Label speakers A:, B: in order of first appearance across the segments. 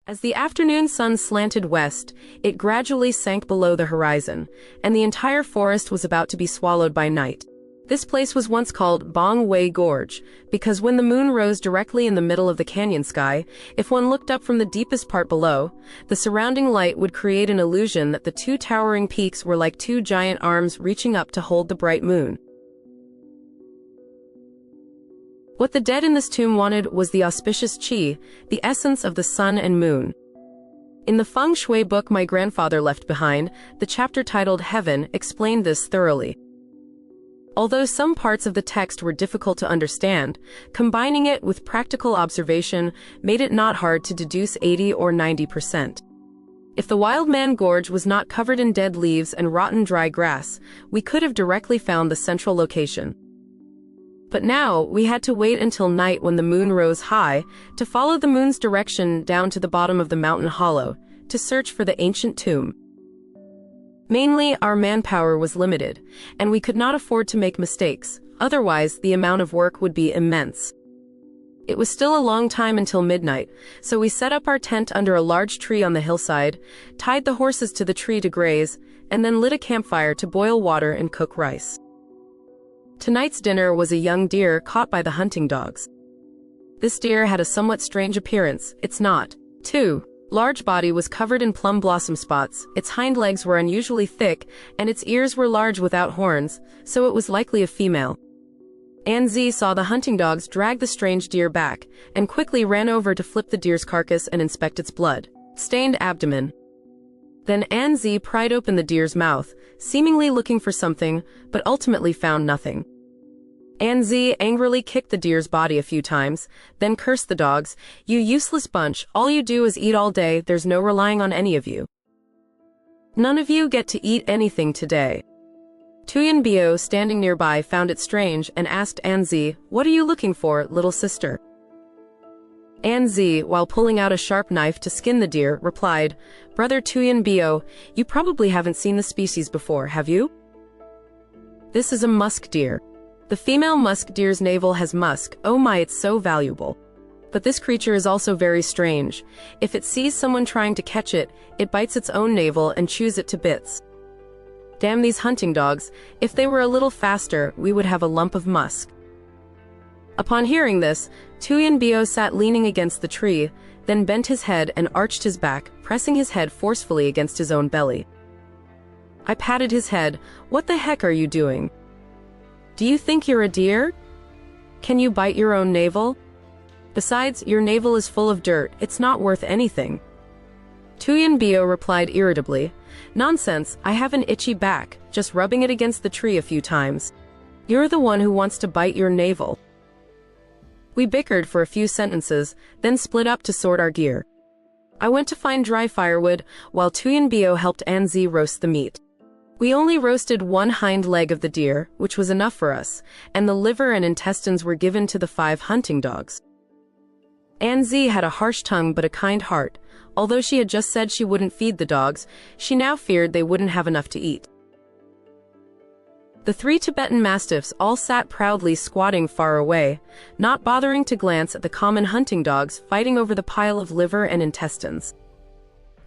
A: As the afternoon sun slanted west, it gradually sank below the horizon, and the entire forest was about to be swallowed by night. This place was once called Bong Wei Gorge, because when the moon rose directly in the middle of the canyon sky, if one looked up from the deepest part below, the surrounding light would create an illusion that the two towering peaks were like two giant arms reaching up to hold the bright moon. What the dead in this tomb wanted was the auspicious qi, the essence of the sun and moon. In the Feng Shui book my grandfather left behind, the chapter titled Heaven explained this thoroughly. Although some parts of the text were difficult to understand, combining it with practical observation made it not hard to deduce 80 or 90%. If the Wild Man Gorge was not covered in dead leaves and rotten dry grass, we could have directly found the central location. But now, we had to wait until night when the moon rose high, to follow the moon's direction down to the bottom of the mountain hollow, to search for the ancient tomb. Mainly, our manpower was limited, and we could not afford to make mistakes, otherwise the amount of work would be immense. It was still a long time until midnight, so we set up our tent under a large tree on the hillside, tied the horses to the tree to graze, and then lit a campfire to boil water and cook rice. Tonight's dinner was a young deer caught by the hunting dogs. This deer had a somewhat strange appearance, its large body was covered in plum blossom spots, its hind legs were unusually thick, and its ears were large without horns, so it was likely a female. Anzi saw the hunting dogs drag the strange deer back, and quickly ran over to flip the deer's carcass and inspect its blood-stained abdomen. Then Anzi pried open the deer's mouth, seemingly looking for something, but ultimately found nothing. Anzi angrily kicked the deer's body a few times, then cursed the dogs, "You useless bunch, all you do is eat all day, there's no relying on any of you. None of you get to eat anything today." Tuyen Bio, standing nearby, found it strange and asked Anzi, "What are you looking for, little sister?" Anzi, while pulling out a sharp knife to skin the deer, replied, "Brother Tuyen Bio, you probably haven't seen the species before, have you? This is a musk deer. The female musk deer's navel has musk, oh my, it's so valuable. But this creature is also very strange. If it sees someone trying to catch it, it bites its own navel and chews it to bits. Damn these hunting dogs, if they were a little faster, we would have a lump of musk." Upon hearing this, Tuyen Bio sat leaning against the tree, then bent his head and arched his back, pressing his head forcefully against his own belly. I patted his head. "What the heck are you doing? Do you think you're a deer? Can you bite your own navel? Besides, your navel is full of dirt, it's not worth anything." Tuyen Bio replied irritably, "Nonsense, I have an itchy back, just rubbing it against the tree a few times. You're the one who wants to bite your navel." We bickered for a few sentences, then split up to sort our gear. I went to find dry firewood, while Tuyen Bio helped Anzi roast the meat. We only roasted one hind leg of the deer, which was enough for us, and the liver and intestines were given to the 5 hunting dogs. Anzi had a harsh tongue but a kind heart. Although she had just said she wouldn't feed the dogs, she now feared they wouldn't have enough to eat. The 3 Tibetan mastiffs all sat proudly squatting far away, not bothering to glance at the common hunting dogs fighting over the pile of liver and intestines.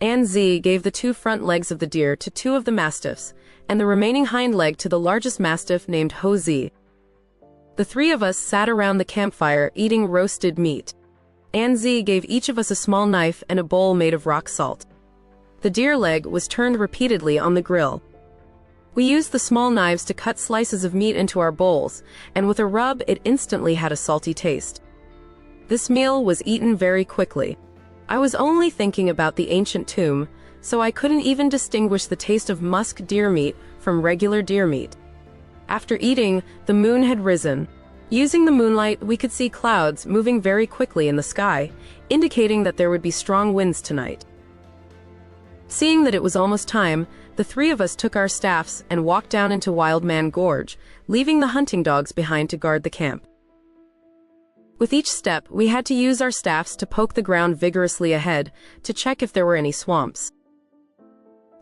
A: Anzi gave the 2 front legs of the deer to 2 of the mastiffs, and the remaining hind leg to the largest mastiff named Ho Zi. The 3 of us sat around the campfire eating roasted meat. Anzi gave each of us a small knife and a bowl made of rock salt. The deer leg was turned repeatedly on the grill. We used the small knives to cut slices of meat into our bowls, and with a rub it instantly had a salty taste. This meal was eaten very quickly. I was only thinking about the ancient tomb, so I couldn't even distinguish the taste of musk deer meat from regular deer meat. After eating, the moon had risen. Using the moonlight, we could see clouds moving very quickly in the sky, indicating that there would be strong winds tonight. Seeing that it was almost time, the 3 of us took our staffs and walked down into Wild Man Gorge, leaving the hunting dogs behind to guard the camp. With each step, we had to use our staffs to poke the ground vigorously ahead, to check if there were any swamps.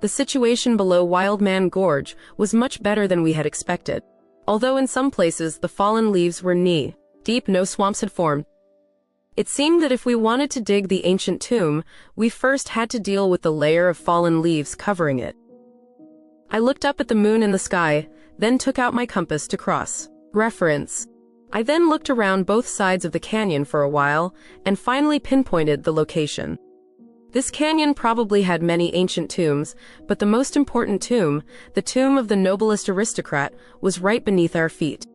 A: The situation below Wild Man Gorge was much better than we had expected. Although in some places the fallen leaves were knee-deep, no swamps had formed. It seemed that if we wanted to dig the ancient tomb, we first had to deal with the layer of fallen leaves covering it. I looked up at the moon in the sky, then took out my compass to cross reference. I then looked around both sides of the canyon for a while, and finally pinpointed the location. This canyon probably had many ancient tombs, but the most important tomb, the tomb of the noblest aristocrat, was right beneath our feet.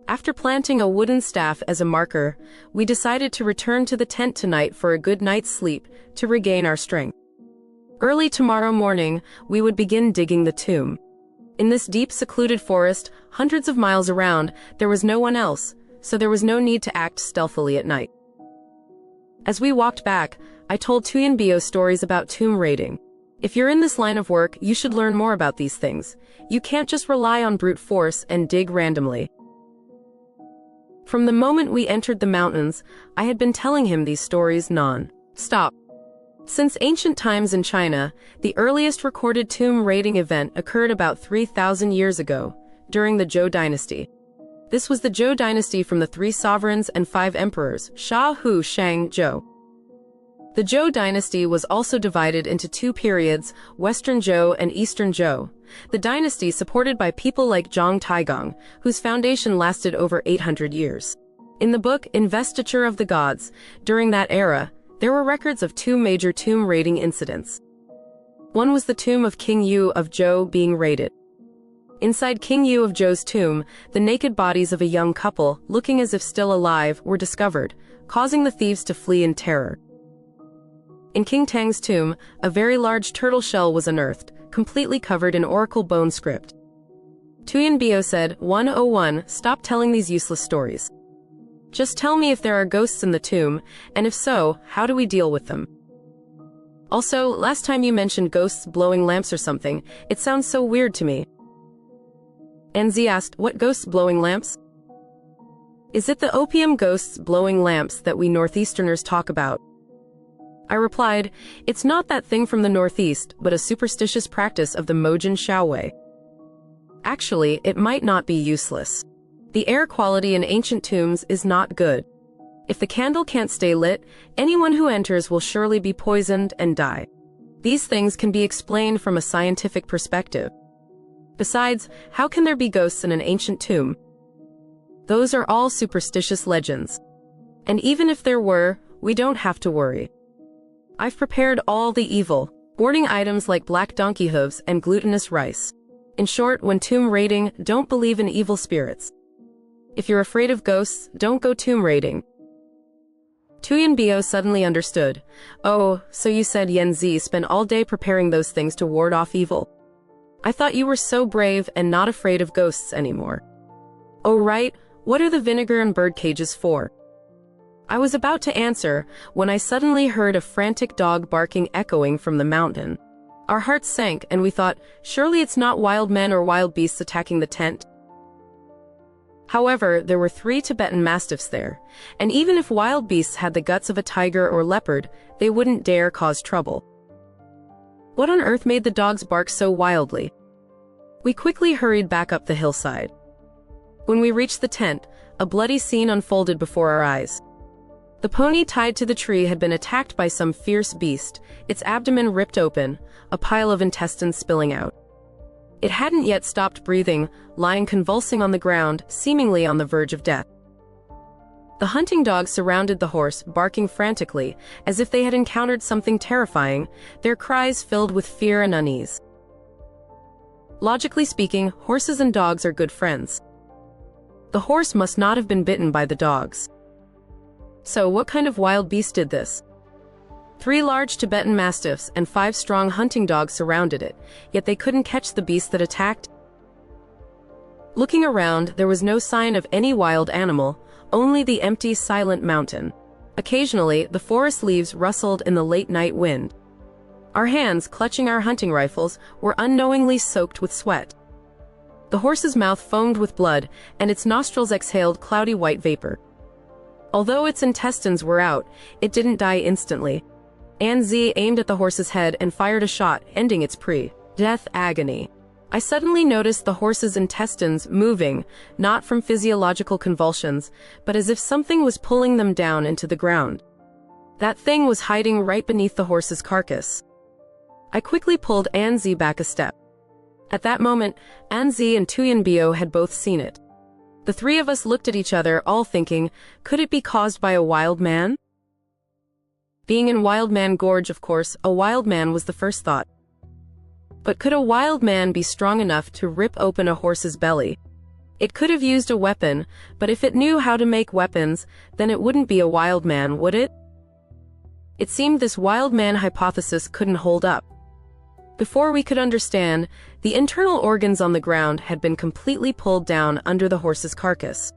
A: After planting a wooden staff as a marker, we decided to return to the tent tonight for a good night's sleep to regain our strength. Early tomorrow morning, we would begin digging the tomb. In this deep secluded forest, hundreds of miles around, there was no one else, so there was no need to act stealthily at night. As we walked back, I told Tuyenbio stories about tomb raiding. If you're in this line of work, you should learn more about these things. You can't just rely on brute force and dig randomly. From the moment we entered the mountains, I had been telling him these stories non-stop. Since ancient times in China, the earliest recorded tomb raiding event occurred about 3,000 years ago, during the Zhou dynasty. This was the Zhou dynasty from the 3 sovereigns and 5 emperors, Sha, Hu, Shang, Zhou. The Zhou dynasty was also divided into 2 periods, Western Zhou and Eastern Zhou. The dynasty supported by people like Zhang Taigong, whose foundation lasted over 800 years. In the book Investiture of the Gods, during that era, there were records of 2 major tomb raiding incidents. One was the tomb of King Yu of Zhou being raided. Inside King Yu of Zhou's tomb, the naked bodies of a young couple, looking as if still alive, were discovered, causing the thieves to flee in terror. In King Tang's tomb, a very large turtle shell was unearthed, completely covered in oracle bone script. Tuyenbio said, 101, stop telling these useless stories. Just tell me if there are ghosts in the tomb, and if so, how do we deal with them? Also, last time you mentioned ghosts blowing lamps or something, it sounds so weird to me. NZ asked, what ghosts blowing lamps? Is it the opium ghosts blowing lamps that we Northeasterners talk about? I replied, it's not that thing from the Northeast, but a superstitious practice of the Mojin Shaowei. Actually, it might not be useless. The air quality in ancient tombs is not good. If the candle can't stay lit, anyone who enters will surely be poisoned and die. These things can be explained from a scientific perspective. Besides, how can there be ghosts in an ancient tomb? Those are all superstitious legends. And even if there were, we don't have to worry. I've prepared all the evil, warning items like black donkey hooves and glutinous rice. In short, when tomb raiding, don't believe in evil spirits. If you're afraid of ghosts, don't go tomb raiding. Tuyenbio suddenly understood. Oh, so you said Yanzi spent all day preparing those things to ward off evil. I thought you were so brave and not afraid of ghosts anymore. Oh right, what are the vinegar and bird cages for? I was about to answer, when I suddenly heard a frantic dog barking echoing from the mountain. Our hearts sank and we thought, surely it's not wild men or wild beasts attacking the tent. However, there were 3 Tibetan mastiffs there, and even if wild beasts had the guts of a tiger or leopard, they wouldn't dare cause trouble. What on earth made the dogs bark so wildly? We quickly hurried back up the hillside. When we reached the tent, a bloody scene unfolded before our eyes. The pony tied to the tree had been attacked by some fierce beast, its abdomen ripped open, a pile of intestines spilling out. It hadn't yet stopped breathing, lying convulsing on the ground, seemingly on the verge of death. The hunting dogs surrounded the horse, barking frantically, as if they had encountered something terrifying, their cries filled with fear and unease. Logically speaking, horses and dogs are good friends. The horse must not have been bitten by the dogs. So what kind of wild beast did this? 3 large Tibetan mastiffs and 5 strong hunting dogs surrounded it, yet they couldn't catch the beast that attacked. Looking around, there was no sign of any wild animal, only the empty, silent mountain. Occasionally, the forest leaves rustled in the late night wind. Our hands, clutching our hunting rifles, were unknowingly soaked with sweat. The horse's mouth foamed with blood, and its nostrils exhaled cloudy white vapor. Although its intestines were out, it didn't die instantly. Anzi aimed at the horse's head and fired a shot, ending its pre-death agony. I suddenly noticed the horse's intestines moving, not from physiological convulsions, but as if something was pulling them down into the ground. That thing was hiding right beneath the horse's carcass. I quickly pulled Anzi back a step. At that moment, Anzi and Tuyenbio had both seen it. The three of us looked at each other, all thinking, could it be caused by a wild man? Being in Wild Man Gorge, of course, a wild man was the first thought. But could a wild man be strong enough to rip open a horse's belly? It could have used a weapon, but if it knew how to make weapons, then it wouldn't be a wild man, would it? It seemed this wild man hypothesis couldn't hold up. Before we could understand, the internal organs on the ground had been completely pulled down under the horse's carcass.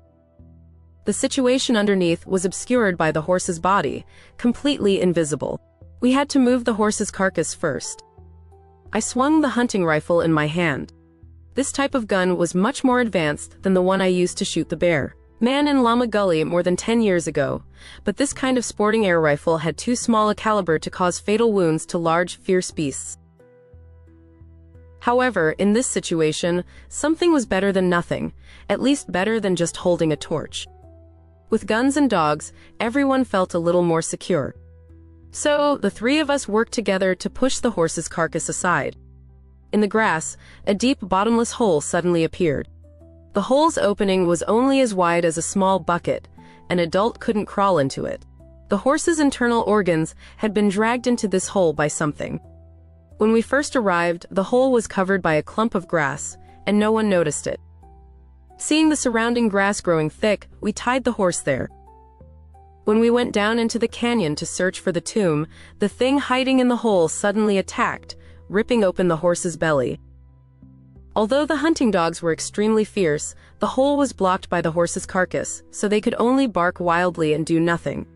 A: The situation underneath was obscured by the horse's body, completely invisible. We had to move the horse's carcass first. I swung the hunting rifle in my hand. This type of gun was much more advanced than the one I used to shoot the bear man in Lama Gully more than 10 years ago, but this kind of sporting air rifle had too small a caliber to cause fatal wounds to large, fierce beasts. However, in this situation, something was better than nothing, at least better than just holding a torch. With guns and dogs, everyone felt a little more secure. So, the three of us worked together to push the horse's carcass aside. In the grass, a deep bottomless hole suddenly appeared. The hole's opening was only as wide as a small bucket. An adult couldn't crawl into it. The horse's internal organs had been dragged into this hole by something. When we first arrived, the hole was covered by a clump of grass, and no one noticed it. Seeing the surrounding grass growing thick, we tied the horse there. When we went down into the canyon to search for the tomb, the thing hiding in the hole suddenly attacked, ripping open the horse's belly. Although the hunting dogs were extremely fierce, the hole was blocked by the horse's carcass, so they could only bark wildly and do nothing.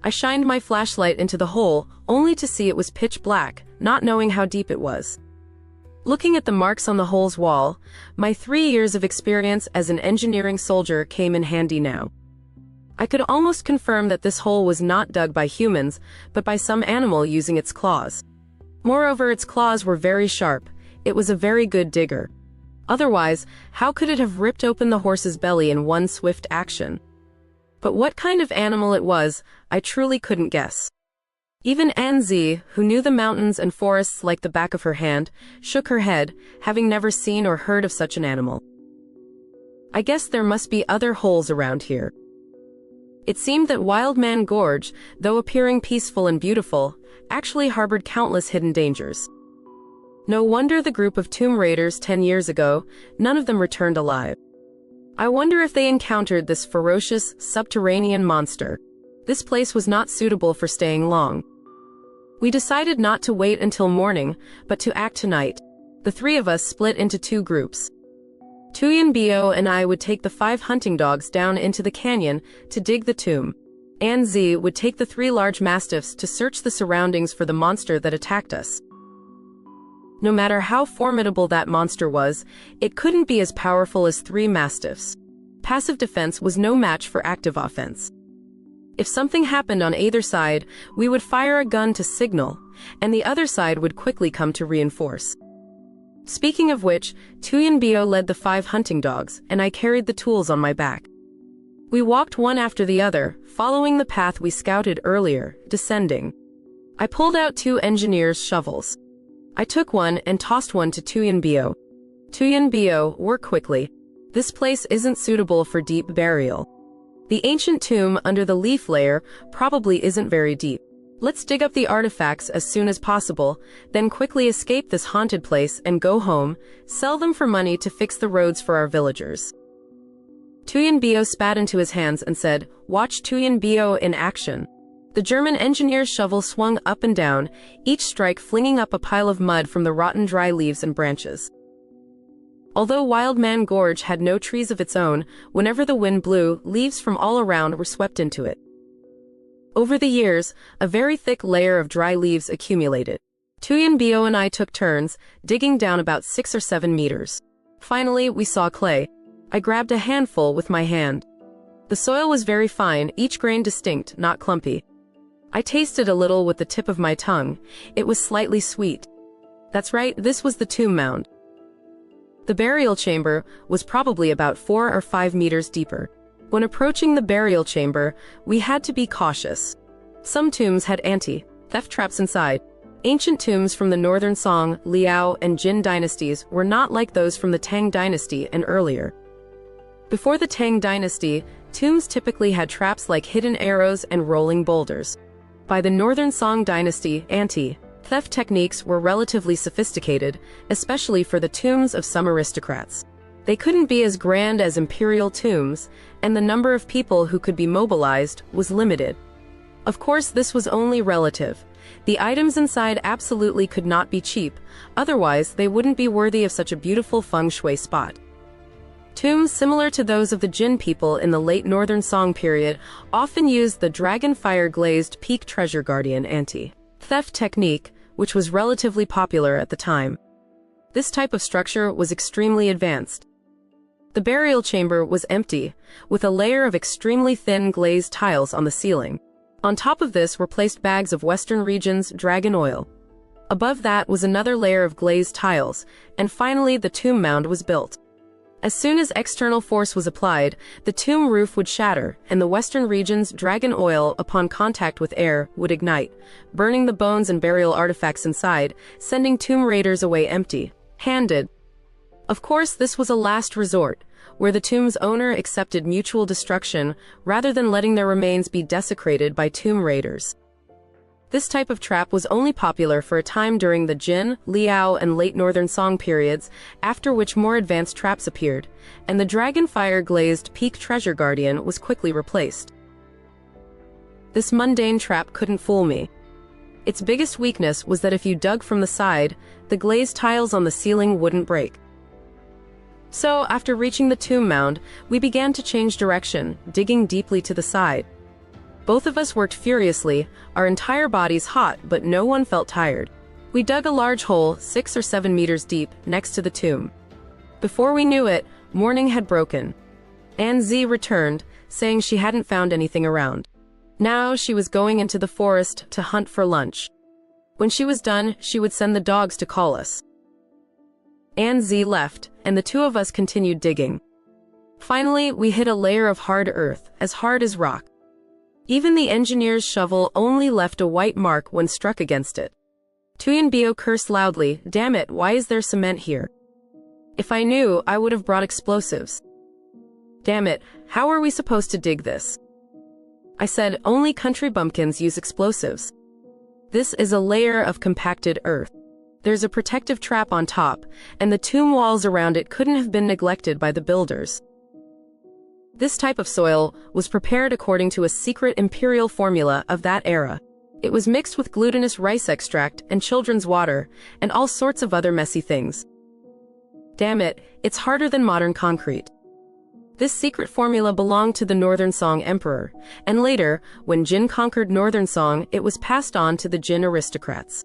A: I shined my flashlight into the hole, only to see it was pitch black, not knowing how deep it was. Looking at the marks on the hole's wall, my 3 years of experience as an engineering soldier came in handy now. I could almost confirm that this hole was not dug by humans, but by some animal using its claws. Moreover, its claws were very sharp. It was a very good digger. Otherwise, how could it have ripped open the horse's belly in one swift action? But what kind of animal it was, I truly couldn't guess. Even Anzi, who knew the mountains and forests like the back of her hand, shook her head, having never seen or heard of such an animal. I guess there must be other holes around here. It seemed that Wild Man Gorge, though appearing peaceful and beautiful, actually harbored countless hidden dangers. No wonder the group of tomb raiders 10 years ago, none of them returned alive. I wonder if they encountered this ferocious, subterranean monster. This place was not suitable for staying long. We decided not to wait until morning, but to act tonight. The three of us split into 2 groups. Tuyenbio and I would take the 5 hunting dogs down into the canyon to dig the tomb. Anzi would take the 3 large mastiffs to search the surroundings for the monster that attacked us. No matter how formidable that monster was, it couldn't be as powerful as 3 mastiffs. Passive defense was no match for active offense. If something happened on either side, we would fire a gun to signal, and the other side would quickly come to reinforce. Speaking of which, Tuyenbio led the 5 hunting dogs, and I carried the tools on my back. We walked one after the other, following the path we scouted earlier, descending. I pulled out 2 engineers' shovels. I took one and tossed one to Tuyenbio. Tuyenbio, work quickly. This place isn't suitable for deep burial. The ancient tomb under the leaf layer probably isn't very deep. Let's dig up the artifacts as soon as possible, then quickly escape this haunted place and go home, sell them for money to fix the roads for our villagers. Tuyenbio spat into his hands and said, "Watch Tuyenbio in action." The German engineer's shovel swung up and down, each strike flinging up a pile of mud from the rotten dry leaves and branches. Although Wild Man Gorge had no trees of its own, whenever the wind blew, leaves from all around were swept into it. Over the years, a very thick layer of dry leaves accumulated. Tuyenbio and I took turns, digging down about 6 or 7 meters. Finally, we saw clay. I grabbed a handful with my hand. The soil was very fine, each grain distinct, not clumpy. I tasted a little with the tip of my tongue. It was slightly sweet. That's right, this was the tomb mound. The burial chamber was probably about 4 or 5 meters deeper. When approaching the burial chamber, we had to be cautious. Some tombs had anti-theft traps inside. Ancient tombs from the northern Song, Liao, and Jin dynasties were not like those from the Tang dynasty and earlier. Before the Tang dynasty, tombs typically had traps like hidden arrows and rolling boulders. By the northern Song dynasty, anti-theft techniques were relatively sophisticated, especially for the tombs of some aristocrats. They couldn't be as grand as imperial tombs, and the number of people who could be mobilized was limited. Of course, this was only relative. The items inside absolutely could not be cheap, otherwise they wouldn't be worthy of such a beautiful feng shui spot. Tombs similar to those of the Jin people in the late Northern Song period often used the dragon fire glazed peak treasure guardian anti-theft technique, which was relatively popular at the time. This type of structure was extremely advanced. The burial chamber was empty, with a layer of extremely thin glazed tiles on the ceiling. On top of this were placed bags of Western region's dragon oil. Above that was another layer of glazed tiles, and finally the tomb mound was built. As soon as external force was applied, the tomb roof would shatter, and the Western region's dragon oil, upon contact with air, would ignite, burning the bones and burial artifacts inside, sending tomb raiders away empty-handed. Of course, this was a last resort, where the tomb's owner accepted mutual destruction rather than letting their remains be desecrated by tomb raiders. This type of trap was only popular for a time during the Jin, Liao, and late Northern Song periods, after which more advanced traps appeared, and the dragon fire glazed peak treasure guardian was quickly replaced. This mundane trap couldn't fool me. Its biggest weakness was that if you dug from the side, the glazed tiles on the ceiling wouldn't break. So, after reaching the tomb mound, we began to change direction, digging deeply to the side. Both of us worked furiously, our entire bodies hot, but no one felt tired. We dug a large hole, 6 or 7 meters deep, next to the tomb. Before we knew it, morning had broken. Anzi returned, saying she hadn't found anything around. Now she was going into the forest to hunt for lunch. When she was done, she would send the dogs to call us. Anzi left, and the two of us continued digging. Finally, we hit a layer of hard earth, as hard as rock. Even the engineer's shovel only left a white mark when struck against it. Tuyanbio cursed loudly, "Damn it, why is there cement here? If I knew, I would have brought explosives. Damn it, how are we supposed to dig this?" I said, "Only country bumpkins use explosives. This is a layer of compacted earth. There's a protective trap on top, and the tomb walls around it couldn't have been neglected by the builders." This type of soil was prepared according to a secret imperial formula of that era. It was mixed with glutinous rice extract and children's water, and all sorts of other messy things. Damn it, it's harder than modern concrete. This secret formula belonged to the Northern Song Emperor, and later, when Jin conquered Northern Song, it was passed on to the Jin aristocrats.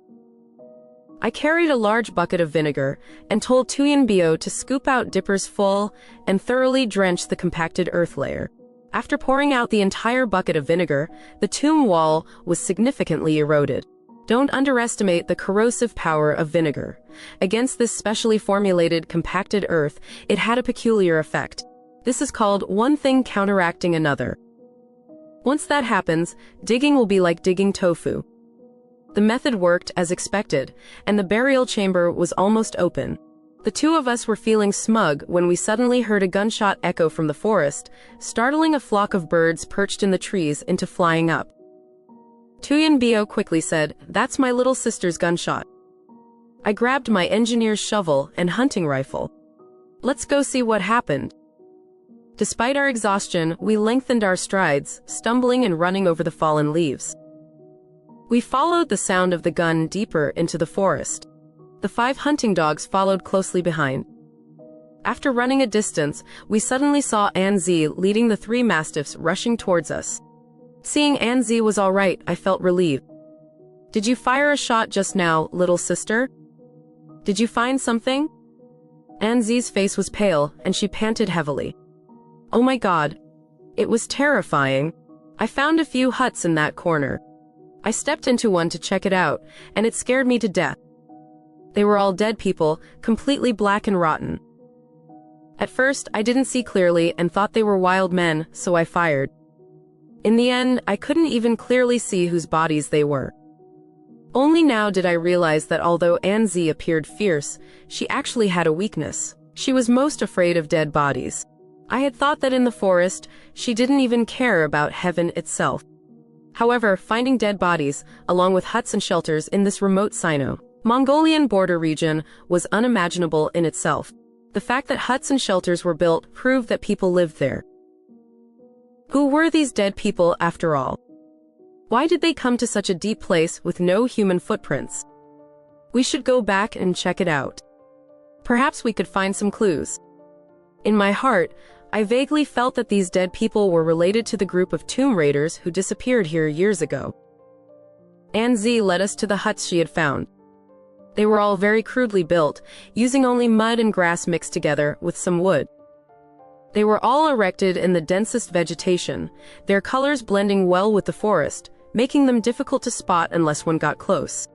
A: I carried a large bucket of vinegar and told Tuyanbio to scoop out dippers full and thoroughly drench the compacted earth layer. After pouring out the entire bucket of vinegar, the tomb wall was significantly eroded. Don't underestimate the corrosive power of vinegar. Against this specially formulated compacted earth, it had a peculiar effect. This is called one thing counteracting another. Once that happens, digging will be like digging tofu. The method worked as expected, and the burial chamber was almost open. The two of us were feeling smug when we suddenly heard a gunshot echo from the forest, startling a flock of birds perched in the trees into flying up. Tuyanbio quickly said, "That's my little sister's gunshot." I grabbed my engineer's shovel and hunting rifle. "Let's go see what happened." Despite our exhaustion, we lengthened our strides, stumbling and running over the fallen leaves. We followed the sound of the gun deeper into the forest. The 5 hunting dogs followed closely behind. After running a distance, we suddenly saw Anzi leading the 3 mastiffs rushing towards us. Seeing Anzi was all right, I felt relieved. "Did you fire a shot just now, little sister? Did you find something?" Anzi's face was pale, and she panted heavily. "Oh my God. It was terrifying. I found a few huts in that corner. I stepped into one to check it out, and it scared me to death. They were all dead people, completely black and rotten. At first, I didn't see clearly and thought they were wild men, so I fired. In the end, I couldn't even clearly see whose bodies they were. Only now did I realize that although Anzi appeared fierce, she actually had a weakness. She was most afraid of dead bodies. I had thought that in the forest, she didn't even care about heaven itself. However, finding dead bodies, along with huts and shelters in this remote Sino-Mongolian border region, was unimaginable in itself. The fact that huts and shelters were built proved that people lived there. Who were these dead people after all? Why did they come to such a deep place with no human footprints? We should go back and check it out. Perhaps we could find some clues. In my heart, I vaguely felt that these dead people were related to the group of tomb raiders who disappeared here years ago. Anzi led us to the huts she had found. They were all very crudely built, using only mud and grass mixed together with some wood. They were all erected in the densest vegetation, their colors blending well with the forest, making them difficult to spot unless one got close.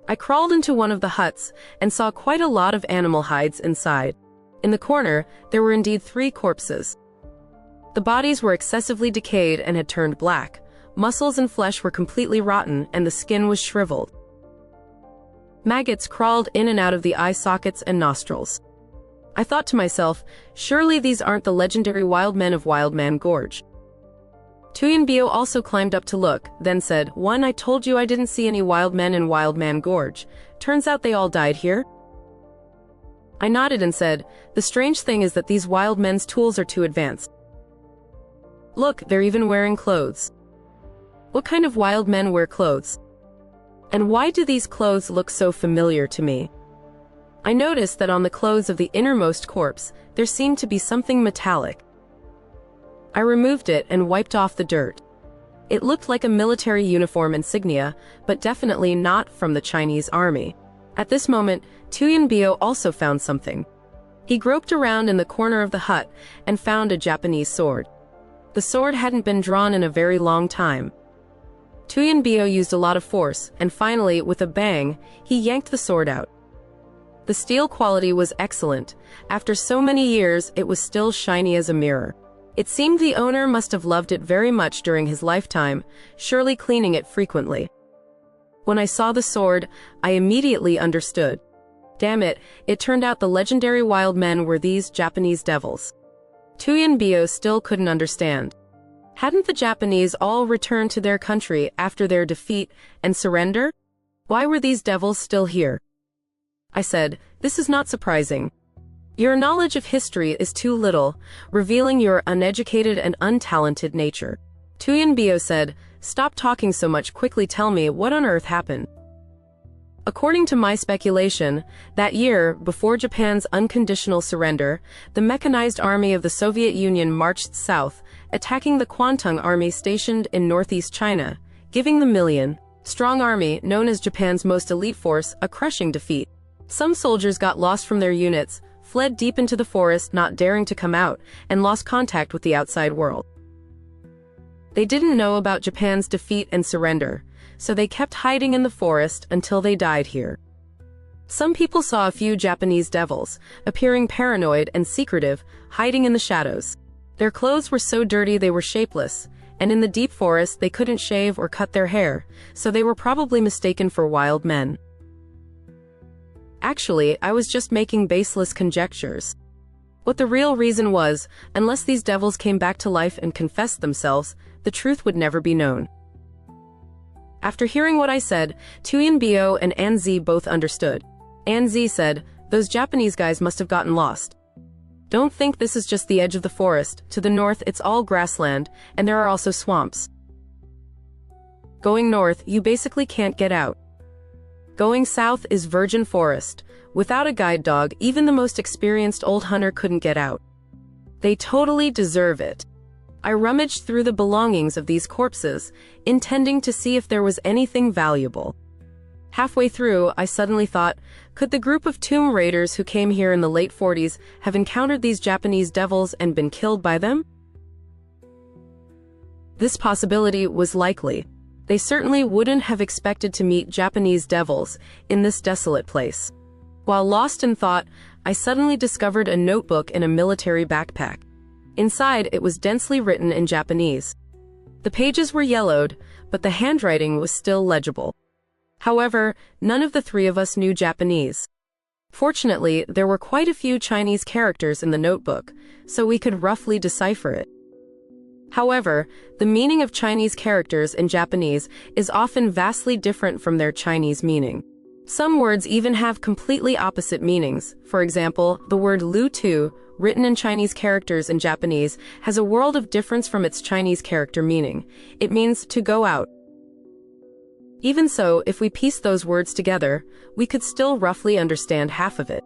A: I crawled into one of the huts and saw quite a lot of animal hides inside. In the corner, there were indeed 3 corpses. The bodies were excessively decayed and had turned black. Muscles and flesh were completely rotten and the skin was shriveled. Maggots crawled in and out of the eye sockets and nostrils. I thought to myself, surely these aren't the legendary wild men of Wildman Gorge. Tuyanbio also climbed up to look, then said, "One, I told you I didn't see any wild men in Wildman Gorge. Turns out they all died here?" I nodded and said, "The strange thing is that these wild men's tools are too advanced. Look, they're even wearing clothes. What kind of wild men wear clothes? And why do these clothes look so familiar to me?" I noticed that on the clothes of the innermost corpse, there seemed to be something metallic. I removed it and wiped off the dirt. It looked like a military uniform insignia, but definitely not from the Chinese army. At this moment, Tuyanbio also found something. He groped around in the corner of the hut and found a Japanese sword. The sword hadn't been drawn in a very long time. Tuyanbio used a lot of force, and finally, with a bang, he yanked the sword out. The steel quality was excellent. After so many years, it was still shiny as a mirror. It seemed the owner must have loved it very much during his lifetime, surely cleaning it frequently. When I saw the sword, I immediately understood. Damn it, it turned out the legendary wild men were these Japanese devils. Tuyanbio still couldn't understand. Hadn't the Japanese all returned to their country after their defeat and surrender? Why were these devils still here? I said, "This is not surprising. Your knowledge of history is too little, revealing your uneducated and untalented nature." Tuyanbio said, "Stop talking so much, quickly tell me what on earth happened." According to my speculation, that year, before Japan's unconditional surrender, the mechanized army of the Soviet Union marched south, attacking the Kwantung army stationed in northeast China, giving the million-strong army, known as Japan's most elite force, a crushing defeat. Some soldiers got lost from their units, fled deep into the forest, not daring to come out, and lost contact with the outside world. They didn't know about Japan's defeat and surrender, so they kept hiding in the forest until they died here. Some people saw a few Japanese devils, appearing paranoid and secretive, hiding in the shadows. Their clothes were so dirty they were shapeless, and in the deep forest they couldn't shave or cut their hair, so they were probably mistaken for wild men. Actually, I was just making baseless conjectures. What the real reason was, unless these devils came back to life and confessed themselves, the truth would never be known. After hearing what I said, Tuyanbio and Anzi both understood. Anzi said, "Those Japanese guys must have gotten lost. Don't think this is just the edge of the forest. To the north it's all grassland, and there are also swamps. Going north, you basically can't get out. Going south is virgin forest. Without a guide dog, even the most experienced old hunter couldn't get out. They totally deserve it." I rummaged through the belongings of these corpses, intending to see if there was anything valuable. Halfway through, I suddenly thought, could the group of tomb raiders who came here in the late 40s have encountered these Japanese devils and been killed by them? This possibility was likely. They certainly wouldn't have expected to meet Japanese devils in this desolate place. While lost in thought, I suddenly discovered a notebook in a military backpack. Inside, it was densely written in Japanese. The pages were yellowed, but the handwriting was still legible. However, none of the three of us knew Japanese. Fortunately, there were quite a few Chinese characters in the notebook, so we could roughly decipher it. However, the meaning of Chinese characters in Japanese is often vastly different from their Chinese meaning. Some words even have completely opposite meanings. For example, the word lu tu, written in Chinese characters in Japanese, has a world of difference from its Chinese character meaning. It means to go out. Even so, if we piece those words together, we could still roughly understand half of it.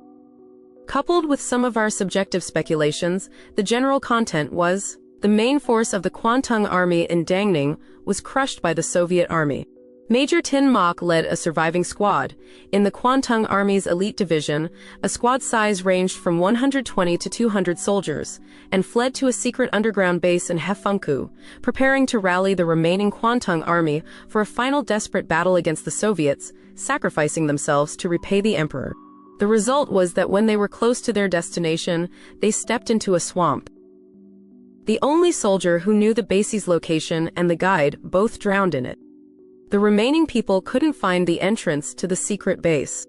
A: Coupled with some of our subjective speculations, the general content was: the main force of the Kwantung Army in Dangning was crushed by the Soviet Army. Major Tin Mok led a surviving squad. In the Kwantung Army's elite division, a squad size ranged from 120 to 200 soldiers, and fled to a secret underground base in Hefunku, preparing to rally the remaining Kwantung Army for a final desperate battle against the Soviets, sacrificing themselves to repay the emperor. The result was that when they were close to their destination, they stepped into a swamp. The only soldier who knew the base's location and the guide both drowned in it. The remaining people couldn't find the entrance to the secret base.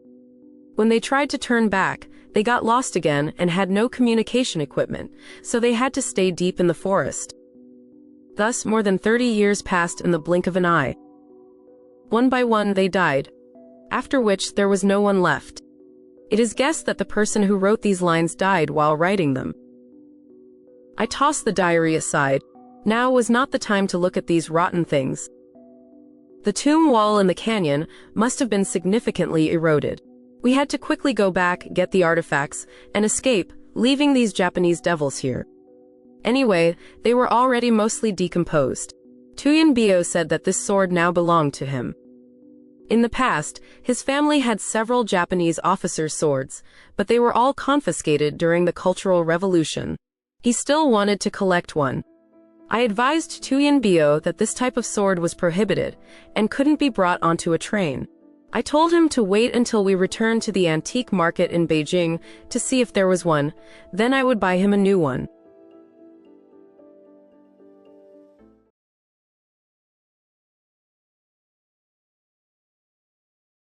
A: When they tried to turn back, they got lost again and had no communication equipment, so they had to stay deep in the forest. Thus, more than 30 years passed in the blink of an eye. One by one they died, after which there was no one left. It is guessed that the person who wrote these lines died while writing them. I tossed the diary aside. Now was not the time to look at these rotten things. The tomb wall in the canyon must have been significantly eroded. We had to quickly go back, get the artifacts, and escape, leaving these Japanese devils here. Anyway, they were already mostly decomposed. Tuyen Bio said that this sword now belonged to him. In the past, his family had several Japanese officers' swords, but they were all confiscated during the Cultural Revolution. He still wanted to collect one. I advised Tuyen Bio that this type of sword was prohibited and couldn't be brought onto a train. I told him to wait until we returned to the antique market in Beijing to see if there was one, then I would buy him a new one.